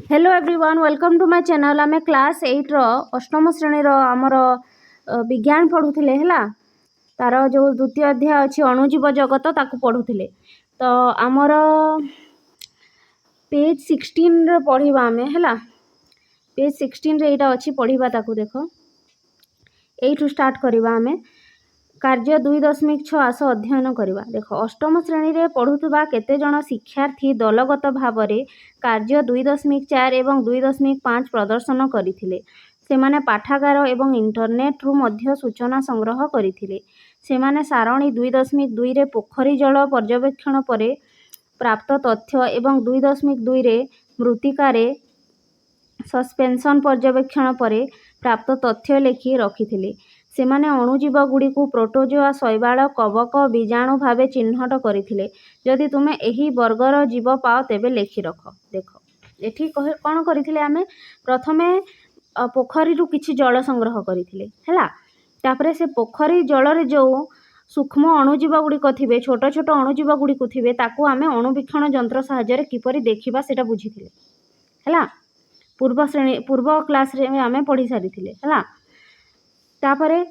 Hello everyone, welcome to my channel. Um class 8 अष्टम श्रेणी आमर विज्ञान पढ़ुले है। तार जो द्वितीय अध्याय अच्छी अणुजीव जगत ताकू पढ़ुले। तो आमर पेज 16 पढ़ा आम है। पेज 16 यहाँ अच्छी पढ़ा ताकू देख यू स्टार्ट करवा आम कार्य 2.6 आस अध्ययन करवा। देख अष्टम श्रेणी रे पढ़ुवा केते जन शिक्षार्थी दलगत भाव में कार्य 2.4 एवं 2.5 प्रदर्शन करथिले। सेमाने पाठागार एवं इंटरनेट रु मध्य सूचना संग्रह करथिले। सेमाने सारणी 2.2 रे पोखरी जल पर्यवेक्षण परे प्राप्त तथ्य एवं 2.2 रे मृत्तिका रे सस्पेंशन पर्यवेक्षण परे प्राप्त तथ्य लेखि रखिथिले। सेमाने अणुजीव गुड़ी को प्रोटोजोआ शैवाल कवक बीजाणु भाव चिन्हट करथिले। जदि तुमे एही वर्गर जीव पाओ तेबे लेखि रख। देख एठी कौन करथिले आमे प्रथमे पोखरी रु किछि जल संग्रह करथिले हैला। तापरे से पोखरी जल रे जो सूक्ष्म अणुजीव गुड़िक थिबे छोट छोट अणुजीव गुड़िक थिबे ताकू आमे अणुवीक्षण यंत्र सहायरे किपरि देखिबा सेटा बुझिथिले हैला। पूर्व क्लास रे आमे पढ़ी सारिथिले हैला। तापरे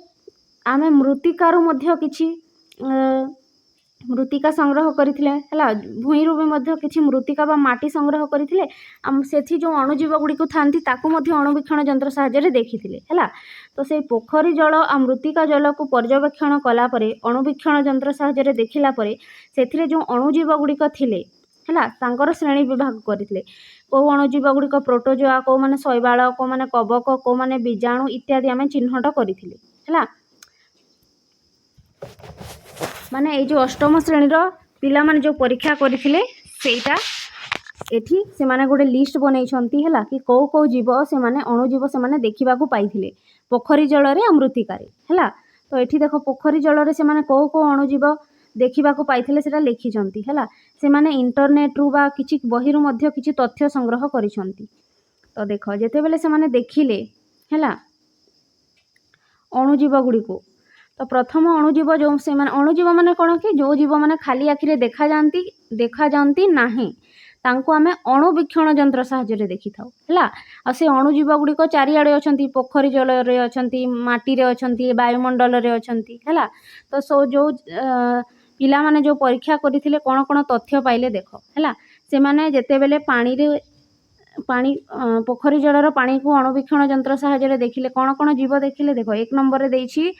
आमे मृत्तिकारु मध्य किछि मृत्तिका संग्रह करथिले हैला। भूईरु भी मध्य किछि मृत्तिका बा माटी संग्रह करथिले। हम सेठी जो अणुजीव गुड़ी को थांती ताकू मध्य अणुवीक्षण यंत्र सहायरे देखिथिले हैला। तो से पोखरी जल आ मृत्तिका जल को पर्यवेक्षण कला परे अणुवीक्षण यंत्र सहायरे देखिला परे सेथिरे जो अणुजीव गुड़िक थिले हैला तांकर श्रेणी विभाग करथिले। को अणुजीव गुड़िक प्रोटोजोआ को माने शैवाल को माने कवक को माने बीजाणु इत्यादि आमे चिन्हट करथिले हैला। माने ए जो अष्टम श्रेणी पिला माने जो परीक्षा करथिले सेटा एठी से माने गोटे लिस्ट बनैछंती हैला कि को जीव से माने अणुजीव से माने देखिबा को पाइथिले पोखरी जल रे अमृतिका रे हैला। तो एठी देखो पोखरी जल रे से माने को अणुजीव देखिबा को पाइथिले सेटा लिखिछंती हैला। से माने इंटरनेट रु बा किछि बहिरु मध्य किछि तथ्य संग्रह करिछंती। तो देखो जेते बेले से माने देखिले हैला अणुजीव गुड़ी को। तो प्रथम अणुजीव जो से माने अणुजीव माने कोन कि जो जीव माने खाली आखि रे देखा जानती नाही तांको आमे अणुवीक्षण यंत्र सहायरे देखि थाउ हैला। आ से अणुजीव गुड़ी को चारिआडे अछंती पोखरी जल रे अछंती माटी रे अछंती वायुमंडल रे अछंती हैला। तो सो जो पिला माने जो परीक्षा करथिले कोन कोन तथ्य पाइले देख हैला। से माने जेते बेले पानी पोखरी जलर पानी को अणुवीक्षण यंत्र सहायरे देखिले कोन कोन जीव देखिले देख। एक नंबर रे देछि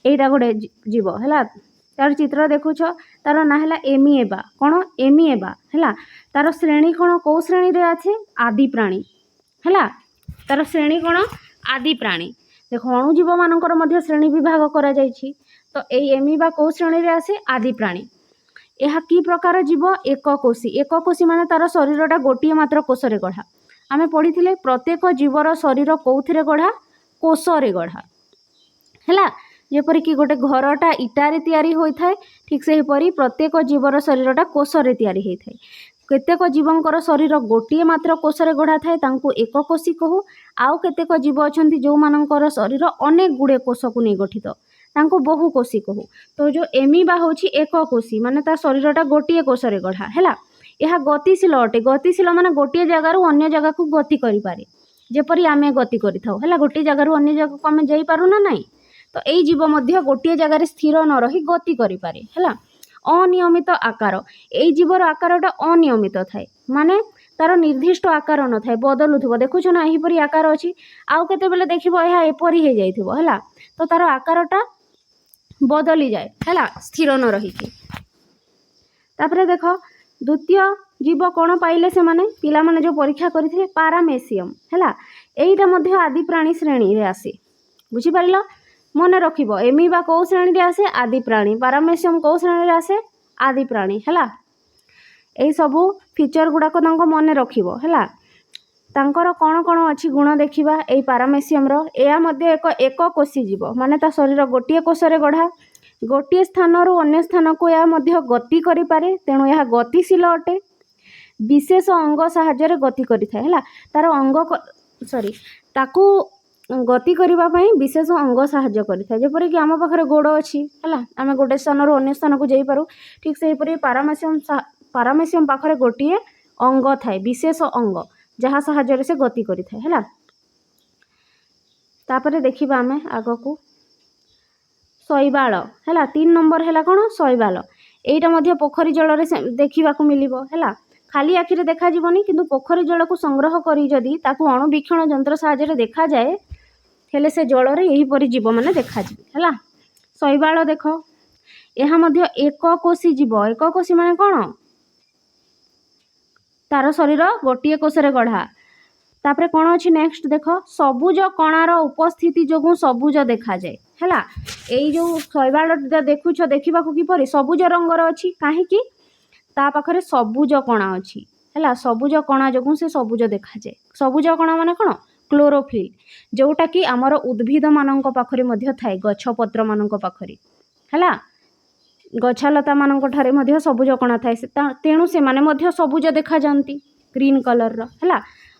एटा गोटे जीव हैला। तार चित्र देखुछ तार ना हैला एमिएबा कोन एमिएबा हैला। तार श्रेणी कोन को श्रेणी रे आछे आदि प्राणी हैला। तार श्रेणी कोन आदि प्राणी। देखो अणुजीव मानकर मध्य श्रेणी विभाग करा जायछि। तो ए एमिबा को श्रेणी रे आसे आदि प्राणी। यह की प्रकार जीव एककोशी माने तार शरीरटा गोटिए मात्र कोषरे गढ़ा। आमे पढ़िथिले प्रत्येक जीवर शरीर कोउथिरे गढ़ा कोषरे गढ़ा हैला। जेपरि कि गोटे घरटा इटारे तैयारी होई थाए ठीक से परी प्रत्येक जीवर शरीरटा कोषरे तैयारी होई थाए। केतेक जीवंकर शरीर गोटिए मात्र कोषरे गढ़ा थाए तांको एककोशी कहू। आउ केतेक जीव अछंती जो मानकर शरीर अनेक गुड़े कोष को नहीं गठित तांको बहुकोशी कहू। तो जो एमिबा होछि एककोशी माने ता शरीरटा गोटिए कोषरे गढ़ा हैला। यह गतिशील अटे। गतिशील माने गोटिए जगार अन्य जगह को गति करि पारे जेपरि आमे गति करि थाउ हैला। गोटिए जगार अन्य जगह को आमे जाई पारु ना नाही। तो एई जीव मध्य गोटिए जगार स्थिर न रही गति करि पारे हैला। अनियमित आकार एई जीवर आकारटा अनियमित थाए माने तार निर्दिष्ट आकार न थाए बदलुथिबो। देखुछ ना एही परि आकार अछि आउ केते बेले देखिबो एहा एपरि हे जाइथिबो हैला। तो तार आकारटा बदली जाए हैला स्थिर न रही के। तापरे देख द्वितीय जीव कोन पाइले से माने पिला माने जो परीक्षा करथिले पारामेसियम हैला। एईटा मध्य आदि प्राणी श्रेणी रे आसे बुझी पारिलो मने रखिबो। एमिबा को श्रेणी रे आसे आदि प्राणी। पारामेसियम को श्रेणी रे आसे आदि प्राणी हैला। एई सबु फीचर गुडा को तांको मने रखिबो हैला। तांकर कोन कोन अछि गुण देखिबा। एई पारामेसियम रो एया मध्य एककोशी जीव माने ता शरीर गोटिए कोषरे गढ़ा गोटिए स्थान रु अन्य स्थान को या मध्य गति करि पारे तेणु यह गतिशील अटे। विशेष अंग सहायरे गति करि थाए हैला। तार अंग ताकू गति करबा पई विशेष अंग सहाय्य करि थाए। जेपरि कि आम पाखरे गोड़ अछि हैला आमे गोटे स्थान रु अन्य स्थान को जाई पारू ठीक से परि पारामेसियम पाखरे गोटिए अंग थाए विशेष अंग जहाँ साहाय्य से गति करि थाए हैला। तापरे देखिबा आमे आगकू शैवाल हैला। 3 नंबर हैला कोन शैवाल। एइटा मध्य पोखरी जल रे देखिबा को मिलिबो हैला। खाली आखिरे देखा जीवनी किंतु पोखरी जल को संग्रह करी जदी ताकू अणुवीक्षण यंत्र साहाय्य रे देखा जाए हेले से जल रे एही परि जीव माने देखा जिवे हैला। शैवाल देखो एहा मध्य एककोशी जीव। एककोशी माने कोन तार शरीर गोटे कोषरे गढ़ा। तापरे कोन अछि नेक्स्ट देखो सबुज कणार उपस्थिति जोगु सबुज देखा जाए हैला। एई जो शैवाल देखुछ देखिबा को किपरि सबुज रंगर अछि काहे कि ता पाखरे सबुज कणा अछि हैला। सबुज कणा जोगु से सबुज देखा जाए। सबुज कणा माने कोन क्लोरोफिल जोटा कि हमर उद्भिद मानक पाखरे मध्य थाए गछ पत्र मानक पाखरे हैला। गछलता मानक ठारे मध्य सबुज कणा थाए तेणु से माने मध्य सबुज देखा जानती ग्रीन कलर रो हैला।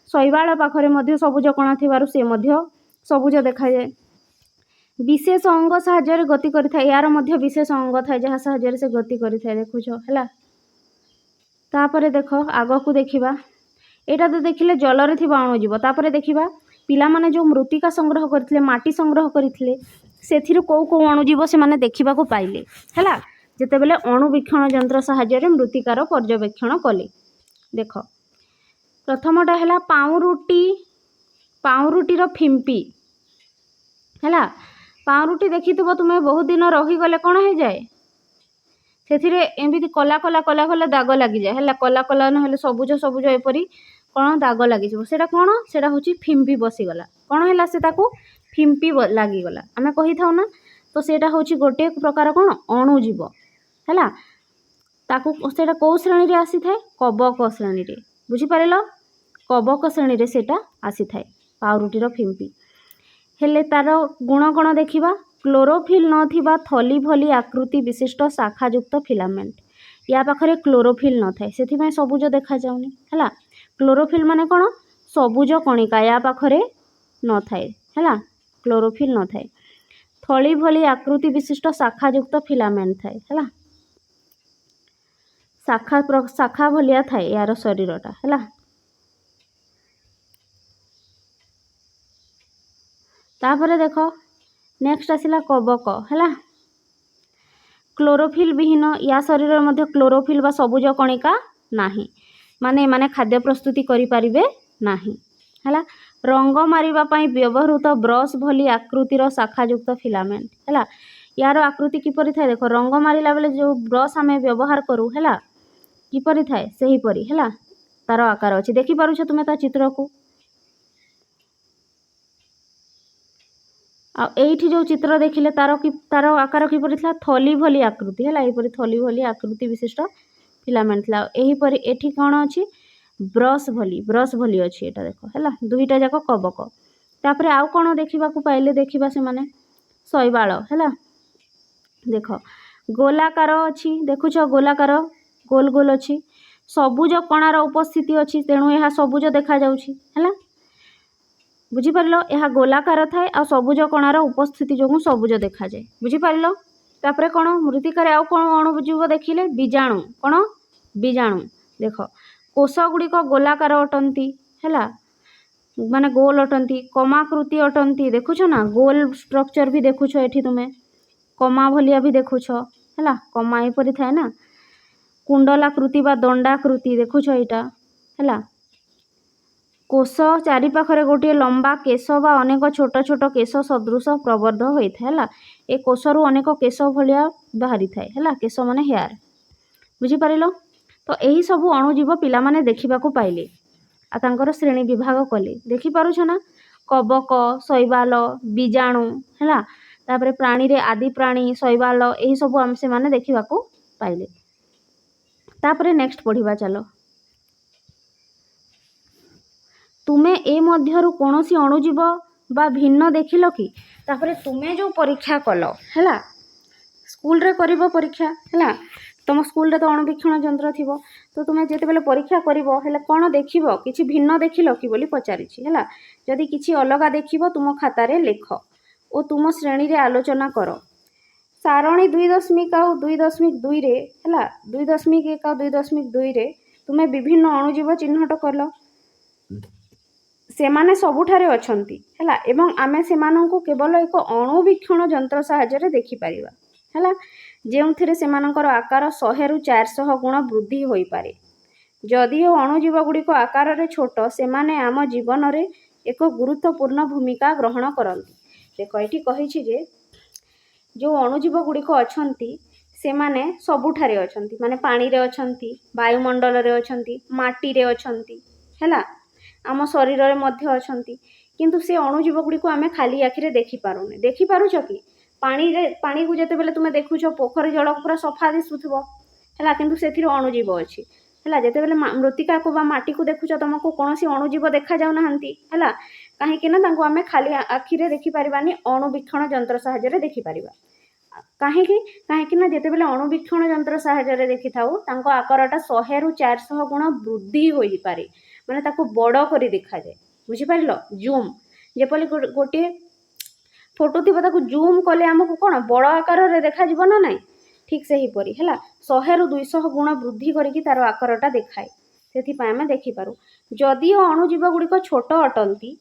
शैवाल पाखरे मध्य सबुज कणा थिबारु से मध्य सबुज देखा जाए। विशेष अंग साहाय्य गति करि थाए। यार मध्य विशेष अंग थाए जहाँ साहाय्य से गति करि थाए देखुछ हैला। तापरे देखो आगकू देखिबा एटा तो देखिले जल रे थिबा अणुजीव। तापरे देखिबा पिला माने जो मृत्तिका संग्रह करथिले माटी संग्रह करथिले सेथिरु को अणुजीव से माने देखिबा को पाइले हैला। जेते बेले अणुवीक्षण यंत्र साहाय्य रे मृत्तिकार पर्यवेक्षण कले। देखो प्रथमटा हैला पाउरुटी रो फिम्पी हैला। पाउरुटी देखिथिबो तुमे बहुत दिन रही गले कोन हे जाए सेथिरे एमिति कला कला कला कला दाग लागि जाए हैला। कला कला न हेले सबुज सबुज एपरी कोन दाग लागि जबो सेटा कोन सेटा होची फिम्पी बसी गला कोन हैला से ताकू फिम्पी लागि गला आमे कहि थाउ ना। तो सेटा होची गोटे प्रकार कोन अणुजीव हैला। ताकू सेटा को श्रेणी रे आसी थाए कबक श्रेणी रे बुझी पारेलो। कबक श्रेणी रे सेटा आसी थाए पाउरुटी रो फिम्पी हेले तार गुण कोन देखिबा क्लोरोफिल नथिबा थली भली आकृति विशिष्ट शाखायुक्त फिलामेंट। या पाखरे क्लोरोफिल न थाए सेथिमे सबुज देखा जाउनी हैला। क्लोरोफिल माने कोन सबुज कणिका या पाखरे न थाए हैला। क्लोरोफिल न थाए थली भली आकृति विशिष्ट शाखायुक्त फिलामेंट थाए हैला। शाखा भलिया थाए यार शरीरटा हैला। तापरे देखो नेक्स्ट आसिला कबक हैला। क्लोरोफिल विहीन या शरीर मध्य क्लोरोफिल बा सबुज कणिका नाही माने माने खाद्य प्रस्तुति करि परिबे नाही हैला। रंग मारिबा पई व्यवहृत ब्रश भली आकृतिर शाखायुक्त फिलामेंट हैला। यार आकृति किपरि थाए देखो रंग मारिला बेले जो ब्रश आमे व्यवहार करू हैला किपरि थाए सही परि हैला। तार आकार अछि देखि पारुछ तुमे ता चित्र को। आ एठी जो चित्र देखिले तार आकार किपरि थला थली भली आकृति हैला। एही परि थली भली आकृति विशिष्ट फिलामेंट थला। एही परि एठी कोन अछि ब्रश भली अछि एटा देखो हैला। दुईटा जाको कबक। तापरे आउ कोन देखिबा को पाइले देखिबा से माने शैवाल हैला। देखो गोलाकार अछि देखुछ गोलाकार गोल गोल अछि सबुज कणार उपस्थिति अछि तेणु एहा सबुज देखा जाउछि हैला। बुझी पारलो एहा गोलाकार थाए आ सबुज कणार उपस्थिति जोगु सबुज देखा जाए बुझी पारलो। तापरे कोन मृत्तिका रे आउ कोन अणुजीव देखिले बीजाणु कोन बीजाणु देखो कोष गुड़िक गोलाकार अटंती हैला माने गोल अटंती कमाकृति अटंती देखुछ ना गोल स्ट्रक्चर भी देखुछ एठी तुमे कमा भलिया भी देखुछ हैला। कमा ए परि थाए ना कुंडलाकृति बा दंडाकृति देखुछ एटा हैला। कोष चारि पाखरे गोटे लंबा केश बा अनेक छोट छोट केश सदृश प्रबर्ध होइथा हैला। ए कोषरु अनेक केश भलिया बाहरी थाए हैला। केश माने हेयर बुझी पारिलो। तो एही सब अणुजीव पिला माने देखिबा को पाइले आ तांकर श्रेणी विभाग कले देखि पारुछ ना कबक शैवाल बीजाणु हैला। तापरे प्राणी रे आदि प्राणी शैवाल एही सब हम से माने देखिबा को पाइले। तापरे नेक्स्ट पढ़िबा चलो तुमे ए मध्यरु कोनोसी अणुजीव बा भिन्न देखिलो कि। तापरे तुमे जो परीक्षा कलो हैला स्कूल रे करिवो परीक्षा हैला। तुम स्कूल रे तो अणुवीक्षण यंत्र थिबो तो तुमे जेते बेले परीक्षा करिवो हैला कोन देखिवो किछि भिन्न देखिलो कि बोली पचारिछि हैला। जदि किछि अलगा देखिवो तुम खाता रे लेख ओ तुम श्रेणी रे आलोचना करो। सारणी 2.1 और 2.2 रे हैला 2.1 और 2.2 रे तुमे विभिन्न अणुजीव चिन्हट कलो ସେମାନେ ସବୁଠାରେ ଅଛନ୍ତି ହେଲା, ଏବଂ ଆମେ ସେମାନଙ୍କୁ କେବଳ ଏକ ଅଣୁବୀକ୍ଷଣ ଯନ୍ତ୍ର ସାହାଯ୍ୟରେ ଦେଖିପାରିବା ହେଲା, ଯେଉଁଥିରେ ସେମାନଙ୍କର ଆକାର 100ରୁ 400 ଗୁଣ ବୃଦ୍ଧି ହୋଇପାରେ। ଯଦିଓ ଅଣୁଜୀବ ଗୁଡ଼ିକ ଆକାରରେ ଛୋଟ, ସେମାନେ ଆମ ଜୀବନରେ ଏକ ଗୁରୁତ୍ୱପୂର୍ଣ୍ଣ ଭୂମିକା ଗ୍ରହଣ କରନ୍ତି। ଦେଖ ଏଠି କହିଛି ଯେ ଯେଉଁ ଅଣୁଜୀବ ଗୁଡ଼ିକ ଅଛନ୍ତି ସେମାନେ ସବୁଠାରେ ଅଛନ୍ତି, ମାନେ ପାଣିରେ ଅଛନ୍ତି, ବାୟୁମଣ୍ଡଳରେ ଅଛନ୍ତି, ମାଟିରେ ଅଛନ୍ତି ହେଲା, ଆମ ଶରୀରରେ ମଧ୍ୟ ଅଛନ୍ତି। କିନ୍ତୁ ସେ ଅଣୁଜୀବ ଗୁଡ଼ିକୁ ଆମେ ଖାଲି ଆଖିରେ ଦେଖିପାରୁନେ। ଦେଖିପାରୁଛ କି? ପାଣିକୁ ଯେତେବେଳେ ତୁମେ ଦେଖୁଛ, ପୋଖରୀ ଜଳ ପୁରା ସଫା ଦିଶୁଥିବ ହେଲା, କିନ୍ତୁ ସେଥିରେ ଅଣୁଜୀବ ଅଛି ହେଲା। ଯେତେବେଳେ ମୃତ୍ତିକାକୁ ବା ମାଟିକୁ ଦେଖୁଛ, ତୁମକୁ କୌଣସି ଅଣୁଜୀବ ଦେଖାଯାଉନାହାନ୍ତି ହେଲା, କାହିଁକି ନା ତାଙ୍କୁ ଆମେ ଖାଲି ଆଖିରେ ଦେଖିପାରିବାନି, ଅଣୁବୀକ୍ଷଣ ଯନ୍ତ୍ର ସାହାଯ୍ୟରେ ଦେଖିପାରିବା। କାହିଁକି ନା ଯେତେବେଳେ ଅଣୁବୀକ୍ଷଣ ଯନ୍ତ୍ର ସାହାଯ୍ୟରେ ଦେଖିଥାଉ, ତାଙ୍କ ଆକାରଟା 100ରୁ 400 ଗୁଣ ବୃଦ୍ଧି ହୋଇପାରେ, ମାନେ ତାକୁ ବଡ଼ କରି ଦେଖାଯାଏ। ବୁଝିପାରିଲ? ଜୁମ୍, ଯେପରି ଗୋଟିଏ ଫଟୋ ଥିବ, ତାକୁ ଜୁମ୍ କଲେ ଆମକୁ କ'ଣ ବଡ଼ ଆକାରରେ ଦେଖାଯିବ ନା ନାହିଁ? ଠିକ୍ ସେହିପରି ହେଲା, 100ରୁ 200 ଗୁଣ ବୃଦ୍ଧି କରିକି ତାର ଆକାରଟା ଦେଖାଏ। ସେଥିପାଇଁ ଆମେ ଦେଖିପାରୁ। ଯଦିଓ ଅଣୁଜୀବ ଗୁଡ଼ିକ ଛୋଟ ଅଟନ୍ତି,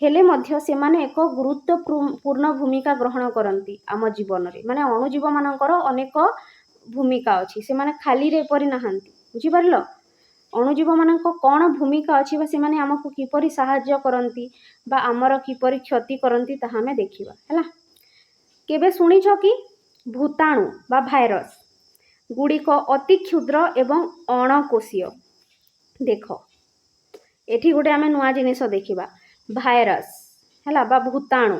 ହେଲେ ମଧ୍ୟ ସେମାନେ ଏକ ଗୁରୁତ୍ୱପୂର୍ଣ୍ଣ ଭୂମିକା ଗ୍ରହଣ କରନ୍ତି ଆମ ଜୀବନରେ। ମାନେ ଅଣୁଜୀବମାନଙ୍କର ଅନେକ ଭୂମିକା ଅଛି, ସେମାନେ ଖାଲିରେ ଏପରି ନାହାନ୍ତି। ବୁଝିପାରିଲ? ଅଣୁଜୀବମାନଙ୍କ କ'ଣ ଭୂମିକା ଅଛି ବା ସେମାନେ ଆମକୁ କିପରି ସାହାଯ୍ୟ କରନ୍ତି ବା ଆମର କିପରି କ୍ଷତି କରନ୍ତି, ତାହା ଆମେ ଦେଖିବା ହେଲା। କେବେ ଶୁଣିଛ କି ଭୂତାଣୁ ବା ଭାଇରସ୍ ଗୁଡ଼ିକ ଅତି କ୍ଷୁଦ୍ର ଏବଂ ଅଣକୋଷୀୟ? ଦେଖ ଏଠି ଗୋଟେ ଆମେ ନୂଆ ଜିନିଷ ଦେଖିବା, ଭାଇରସ୍ ହେଲା ବା ଭୂତାଣୁ।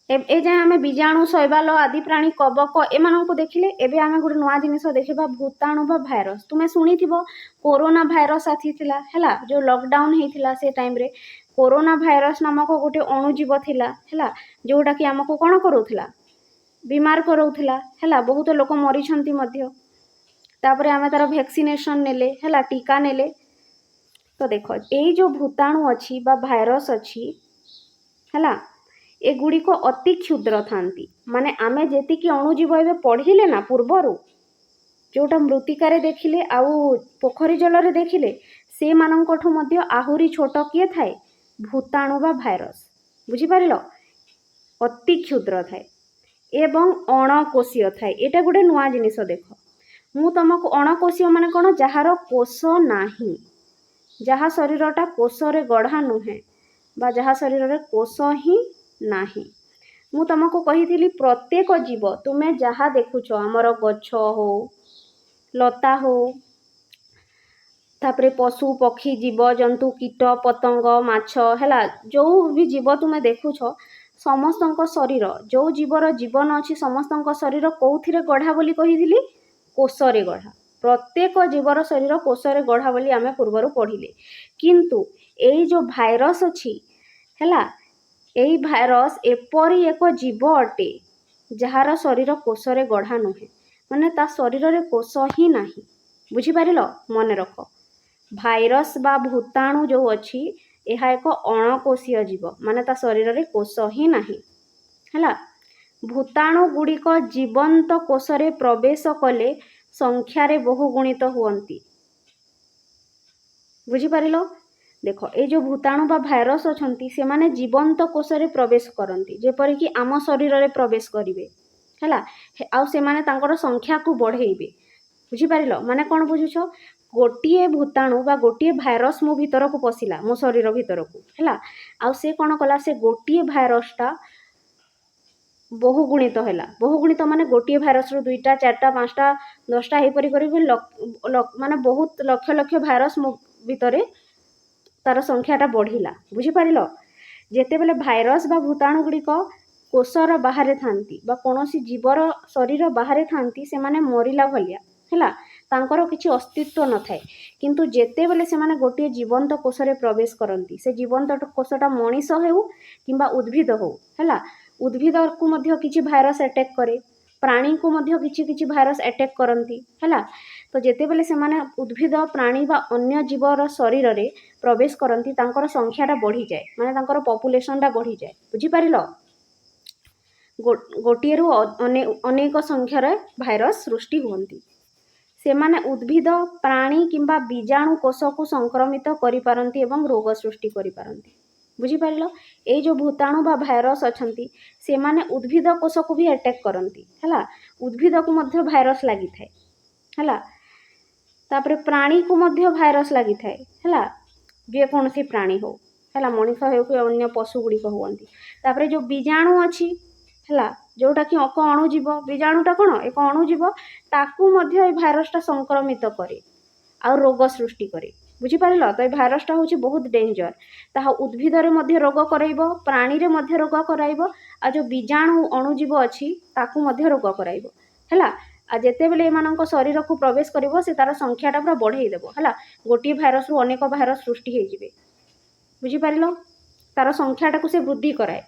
ଏ ଯାଏଁ ଆମେ ବୀଜାଣୁ, ଶୈବାଳ ଆଦି ପ୍ରାଣୀ, କବକ ଏମାନଙ୍କୁ ଦେଖିଲେ। ଏବେ ଆମେ ଗୋଟେ ନୂଆ ଜିନିଷ ଦେଖିବା, ଭୂତାଣୁ ବା ଭାଇରସ୍। ତୁମେ ଶୁଣିଥିବ କୋରୋନା ଭାଇରସ୍ ଆସିଥିଲା ହେଲା, ଯେଉଁ ଲକଡାଉନ୍ ହେଇଥିଲା ସେ ଟାଇମ୍ରେ କୋରୋନା ଭାଇରସ୍ ନାମକ ଗୋଟେ ଅଣୁଜୀବ ଥିଲା ହେଲା, ଯେଉଁଟାକି ଆମକୁ କ'ଣ କରୁଥିଲା? ବିମାର କରାଉଥିଲା ହେଲା। ବହୁତ ଲୋକ ମରିଛନ୍ତି ମଧ୍ୟ। ତାପରେ ଆମେ ତାର ଭ୍ୟାକ୍ସିନେସନ୍ ନେଲେ ହେଲା, ଟୀକା ନେଲେ। ତ ଦେଖ ଏଇ ଯେଉଁ ଭୂତାଣୁ ଅଛି ବା ଭାଇରସ୍ ଅଛି ହେଲା, ଏଗୁଡ଼ିକ ଅତି କ୍ଷୁଦ୍ର ଥାନ୍ତି। ମାନେ ଆମେ ଯେତିକି ଅଣୁଜୀବ ଏବେ ପଢ଼ିଲେ ନା ପୂର୍ବରୁ, ଯେଉଁଟା ମୃତ୍ତିକାରେ ଦେଖିଲେ ଆଉ ପୋଖରୀ ଜଳରେ ଦେଖିଲେ, ସେମାନଙ୍କଠୁ ମଧ୍ୟ ଆହୁରି ଛୋଟ କିଏ ଥାଏ? ଭୂତାଣୁ ବା ଭାଇରସ୍। ବୁଝିପାରିଲ? ଅତି କ୍ଷୁଦ୍ର ଥାଏ ଏବଂ ଅଣକୋଷୀୟ ଥାଏ। ଏଇଟା ଗୋଟେ ନୂଆ ଜିନିଷ। ଦେଖ ମୁଁ ତୁମକୁ ଅଣକୋଷୀୟ ମାନେ କ'ଣ? ଯାହାର କୋଷ ନାହିଁ, ଯାହା ଶରୀରଟା କୋଷରେ ଗଢ଼ା ନୁହେଁ ବା ଯାହା ଶରୀରରେ କୋଷ ହିଁ ନାହିଁ। ମୁଁ ତୁମକୁ କହିଥିଲି ପ୍ରତ୍ୟେକ ଜୀବ, ତୁମେ ଯାହା ଦେଖୁଛ, ଆମର ଗଛ ହଉ, ଲତା ହଉ, ତାପରେ ପଶୁ, ପକ୍ଷୀ, ଜୀବଜନ୍ତୁ, କୀଟ, ପତଙ୍ଗ, ମାଛ ହେଲା, ଯେଉଁ ବି ଜୀବ ତୁମେ ଦେଖୁଛ, ସମସ୍ତଙ୍କ ଶରୀର, ଯେଉଁ ଜୀବର ଜୀବନ ଅଛି, ସମସ୍ତଙ୍କ ଶରୀର କେଉଁଥିରେ ଗଢ଼ା ବୋଲି କହିଥିଲି? କୋଷରେ ଗଢ଼ା। ପ୍ରତ୍ୟେକ ଜୀବର ଶରୀର କୋଷରେ ଗଢ଼ା ବୋଲି ଆମେ ପୂର୍ବରୁ ପଢ଼ିଲେ। କିନ୍ତୁ ଏଇ ଯେଉଁ ଭାଇରସ୍ ଅଛି ହେଲା, ଏଇ ଭାଇରସ୍ ଏପରି ଏକ ଜୀବ ଅଟେ ଯାହାର ଶରୀର କୋଷରେ ଗଢ଼ା ନୁହେଁ, ମାନେ ତା ଶରୀରରେ କୋଷ ହିଁ ନାହିଁ। ବୁଝିପାରିଲ? ମନେ ରଖ, ଭାଇରସ୍ ବା ଭୂତାଣୁ ଯେଉଁ ଅଛି, ଏହା ଏକ ଅଣକୋଷୀୟ ଜୀବ, ମାନେ ତା ଶରୀରରେ କୋଷ ହିଁ ନାହିଁ ହେଲା। ଭୂତାଣୁ ଗୁଡ଼ିକ ଜୀବନ୍ତ କୋଷରେ ପ୍ରବେଶ କଲେ ସଂଖ୍ୟାରେ ବହୁଗୁଣିତ ହୁଅନ୍ତି। ବୁଝିପାରିଲ? ଦେଖ ଏଇ ଯେଉଁ ଭୂତାଣୁ ବା ଭାଇରସ୍ ଅଛନ୍ତି, ସେମାନେ ଜୀବନ୍ତ କୋଷରେ ପ୍ରବେଶ କରନ୍ତି, ଯେପରିକି ଆମ ଶରୀରରେ ପ୍ରବେଶ କରିବେ ହେଲା, ଆଉ ସେମାନେ ତାଙ୍କର ସଂଖ୍ୟାକୁ ବଢ଼େଇବେ। ବୁଝିପାରିଲ? ମାନେ କ'ଣ ବୁଝୁଛ? ଗୋଟିଏ ଭୂତାଣୁ ବା ଗୋଟିଏ ଭାଇରସ୍ ମୋ ଭିତରକୁ ପଶିଲା, ମୋ ଶରୀର ଭିତରକୁ ହେଲା, ଆଉ ସେ କ'ଣ କଲା? ସେ ଗୋଟିଏ ଭାଇରସ୍ଟା ବହୁଗୁଣିତ ହେଲା। ବହୁଗୁଣିତ ମାନେ ଗୋଟିଏ ଭାଇରସ୍ରୁ 2ଟା, 4ଟା, 5ଟା, 10ଟା ଏହିପରି କରିକି ମାନେ ବହୁତ ଲକ୍ଷ ଲକ୍ଷ ଭାଇରସ୍ ମୋ ଭିତରେ ତାର ସଂଖ୍ୟାଟା ବଢ଼ିଲା। ବୁଝିପାରିଲ? ଯେତେବେଳେ ଭାଇରସ୍ ବା ଭୂତାଣୁ ଗୁଡ଼ିକ କୋଷର ବାହାରେ ଥାନ୍ତି ବା କୌଣସି ଜୀବର ଶରୀର ବାହାରେ ଥାନ୍ତି, ସେମାନେ ମରିଲା ଭଳିଆ ହେଲା, ତାଙ୍କର କିଛି ଅସ୍ତିତ୍ୱ ନଥାଏ। କିନ୍ତୁ ଯେତେବେଳେ ସେମାନେ ଗୋଟିଏ ଜୀବନ୍ତ କୋଷରେ ପ୍ରବେଶ କରନ୍ତି, ସେ ଜୀବନ୍ତ କୋଷଟା ମଣିଷ ହେଉ କିମ୍ବା ଉଦ୍ଭିଦ ହେଉ ହେଲା, ଉଦ୍ଭିଦକୁ ମଧ୍ୟ କିଛି ଭାଇରସ୍ ଆଟାକ୍ କରେ, ପ୍ରାଣୀକୁ ମଧ୍ୟ କିଛି କିଛି ଭାଇରସ୍ ଆଟାକ୍ କରନ୍ତି ହେଲା। ତ ଯେତେବେଳେ ସେମାନେ ଉଦ୍ଭିଦ, ପ୍ରାଣୀ ବା ଅନ୍ୟ ଜୀବର ଶରୀରରେ ପ୍ରବେଶ କରନ୍ତି, ତାଙ୍କର ସଂଖ୍ୟାଟା ବଢ଼ିଯାଏ, ମାନେ ତାଙ୍କର ପପୁଲେସନ୍ଟା ବଢ଼ିଯାଏ। ବୁଝିପାରିଲ? ଗୋଟିଏରୁ ଅନେକ ସଂଖ୍ୟାରେ ଭାଇରସ୍ ସୃଷ୍ଟି ହୁଅନ୍ତି। ସେମାନେ ଉଦ୍ଭିଦ ପ୍ରାଣୀ କିମ୍ବା ବୀଜାଣୁ କୋଷକୁ ସଂକ୍ରମିତ କରିପାରନ୍ତି ଏବଂ ରୋଗ ସୃଷ୍ଟି କରିପାରନ୍ତି। ବୁଝିପାରିଲ? ଏଇ ଯେଉଁ ଭୂତାଣୁ ବା ଭାଇରସ୍ ଅଛନ୍ତି ସେମାନେ ଉଦ୍ଭିଦ କୋଷକୁ ବି ଆଟାକ୍ କରନ୍ତି ହେଲା। ଉଦ୍ଭିଦକୁ ମଧ୍ୟ ଭାଇରସ୍ ଲାଗିଥାଏ ହେଲା। ତାପରେ ପ୍ରାଣୀକୁ ମଧ୍ୟ ଭାଇରସ୍ ଲାଗିଥାଏ ହେଲା। ଯେକୌଣସି ପ୍ରାଣୀ ହଉ ହେଲା, ମଣିଷ ହେଉ କି ଅନ୍ୟ ପଶୁ ଗୁଡ଼ିକ ହୁଅନ୍ତି। ତାପରେ ଯେଉଁ ବୀଜାଣୁ ଅଛି ହେଲା, ଯେଉଁଟାକି ଏକ ଅଣୁଜୀବ, ବୀଜାଣୁଟା କ'ଣ ଏକ ଅଣୁଜୀବ, ତାକୁ ମଧ୍ୟ ଏ ଭାଇରସ୍ଟା ସଂକ୍ରମିତ କରେ ଆଉ ରୋଗ ସୃଷ୍ଟି କରେ। ବୁଝିପାରିଲ? ତ ଏ ଭାଇରସ୍ଟା ହେଉଛି ବହୁତ ଡେଞ୍ଜର। ତାହା ଉଦ୍ଭିଦରେ ମଧ୍ୟ ରୋଗ କରାଇବ, ପ୍ରାଣୀରେ ମଧ୍ୟ ରୋଗ କରାଇବ, ଆଉ ଯେଉଁ ବୀଜାଣୁ ଅଣୁଜୀବ ଅଛି ତାକୁ ମଧ୍ୟ ରୋଗ କରାଇବ ହେଲା। ଆଉ ଯେତେବେଳେ ଏମାନଙ୍କ ଶରୀରକୁ ପ୍ରବେଶ କରିବ ସେ ତାର ସଂଖ୍ୟାଟା ପୁରା ବଢ଼େଇ ଦେବ ହେଲା। ଗୋଟିଏ ଭାଇରସ୍ରୁ ଅନେକ ଭାଇରସ୍ ସୃଷ୍ଟି ହେଇଯିବେ। ବୁଝିପାରିଲ? ତାର ସଂଖ୍ୟାଟାକୁ ସେ ବୃଦ୍ଧି କରାଏ।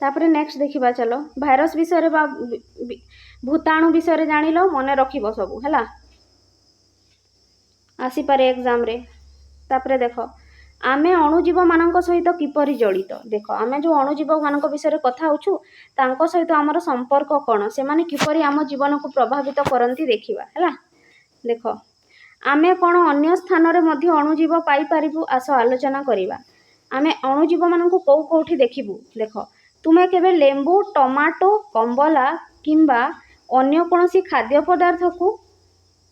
ତାପରେ ନେକ୍ସଟ ଦେଖିବା ଚାଲ। ଭାଇରସ୍ ବିଷୟରେ ବା ଭୂତାଣୁ ବିଷୟରେ ଜାଣିଲ, ମନେ ରଖିବ ସବୁ ହେଲା, ଆସିପାରେ ଏକ୍ଜାମରେ। ତାପରେ ଦେଖ ଆମେ ଅଣୁଜୀବମାନଙ୍କ ସହିତ କିପରି ଜଡ଼ିତ। ଦେଖ ଆମେ ଯେଉଁ ଅଣୁଜୀବମାନଙ୍କ ବିଷୟରେ କଥା ହେଉଛୁ ତାଙ୍କ ସହିତ ଆମର ସମ୍ପର୍କ କ'ଣ, ସେମାନେ କିପରି ଆମ ଜୀବନକୁ ପ୍ରଭାବିତ କରନ୍ତି ଦେଖିବା ହେଲା। ଦେଖ ଆମେ କ'ଣ ଅନ୍ୟ ସ୍ଥାନରେ ମଧ୍ୟ ଅଣୁଜୀବ ପାଇପାରିବୁ? ଆସ ଆଲୋଚନା କରିବା। ଆମେ ଅଣୁଜୀବମାନଙ୍କୁ କେଉଁଠି ଦେଖିବୁ? ଦେଖ ତୁମେ କେବେ ଲେମ୍ବୁ, ଟମାଟୋ, କମ୍ବଲା କିମ୍ବା ଅନ୍ୟ କୌଣସି ଖାଦ୍ୟ ପଦାର୍ଥକୁ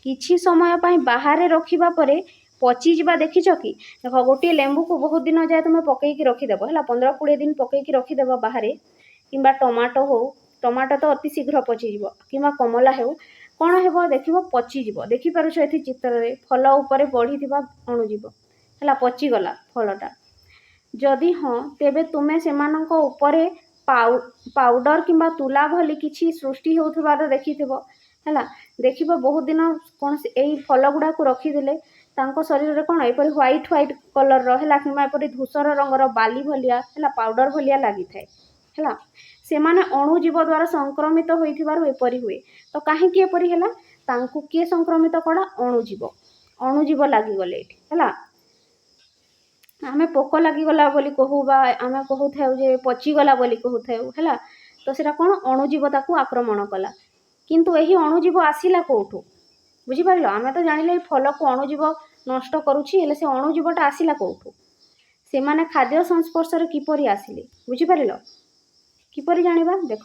କିଛି ସମୟ ପାଇଁ ବାହାରେ ରଖିବା ପରେ ପଚିଯିବା ଦେଖିଛ କି? ଦେଖ ଗୋଟିଏ ଲେମ୍ବୁକୁ ବହୁତ ଦିନ ଯାଏ ତୁମେ ପକେଇକି ରଖିଦେବ ହେଲା, 15-20 ଦିନ ପକେଇକି ରଖିଦେବ ବାହାରେ, କିମ୍ବା ଟମାଟୋ ହଉ, ଟମାଟୋ ତ ଅତି ଶୀଘ୍ର ପଚିଯିବ, କିମ୍ବା କମଲା ହେଉ, କ'ଣ ହେବ ଦେଖିବ ପଚିଯିବ। ଦେଖିପାରୁଛ ଏଠି ଚିତ୍ରରେ ଫଳ ଉପରେ ବଢ଼ିଥିବା ଅଣୁଜୀବ ହେଲା, ପଚିଗଲା ଫଳଟା। ଯଦି ହଁ ତେବେ ତୁମେ ସେମାନଙ୍କ ଉପରେ ପାଉଡର କିମ୍ବା ତୁଲା ଭଳି କିଛି ସୃଷ୍ଟି ହେଉଥିବାର ଦେଖିଥିବ ହେଲା। ଦେଖିବ ବହୁତ ଦିନ କୌଣସି ଏଇ ଫଳ ଗୁଡ଼ାକୁ ରଖିଦେଲେ ତାଙ୍କ ଶରୀରରେ କ'ଣ ଏପରି ହ୍ୱାଇଟ୍ କଲର୍ର ହେଲା, କିମ୍ବା ଏପରି ଧୂସର ରଙ୍ଗର ବାଲି ଭଳିଆ ହେଲା, ପାଉଡର ଭଳିଆ ଲାଗିଥାଏ ହେଲା। ସେମାନେ ଅଣୁଜୀବ ଦ୍ୱାରା ସଂକ୍ରମିତ ହୋଇଥିବାରୁ ଏପରି ହୁଏ। ତ କାହିଁକି ଏପରି ହେଲା? ତାଙ୍କୁ କିଏ ସଂକ୍ରମିତ କଲା? ଅଣୁଜୀବ ଲାଗିଗଲେ ଏଠି ହେଲା। ଆମେ ପୋକ ଲାଗିଗଲା ବୋଲି କହୁ ବା ଆମେ କହୁଥାଉ ଯେ ପଚିଗଲା ବୋଲି କହୁଥାଉ ହେଲା। ତ ସେଟା କ'ଣ ଅଣୁଜୀବ ତାକୁ ଆକ୍ରମଣ କଲା। କିନ୍ତୁ ଏହି ଅଣୁଜୀବ ଆସିଲା କେଉଁଠୁ? ବୁଝିପାରିଲ? ଆମେ ତ ଜାଣିଲେ ଏଇ ଫଳକୁ ଅଣୁଜୀବ ନଷ୍ଟ କରୁଛି, ହେଲେ ସେ ଅଣୁଜୀବଟା ଆସିଲା କେଉଁଠୁ? ସେମାନେ ଖାଦ୍ୟ ସଂସ୍ପର୍ଶରେ କିପରି ଆସିଲେ? ବୁଝିପାରିଲ? କିପରି ଜାଣିବା? ଦେଖ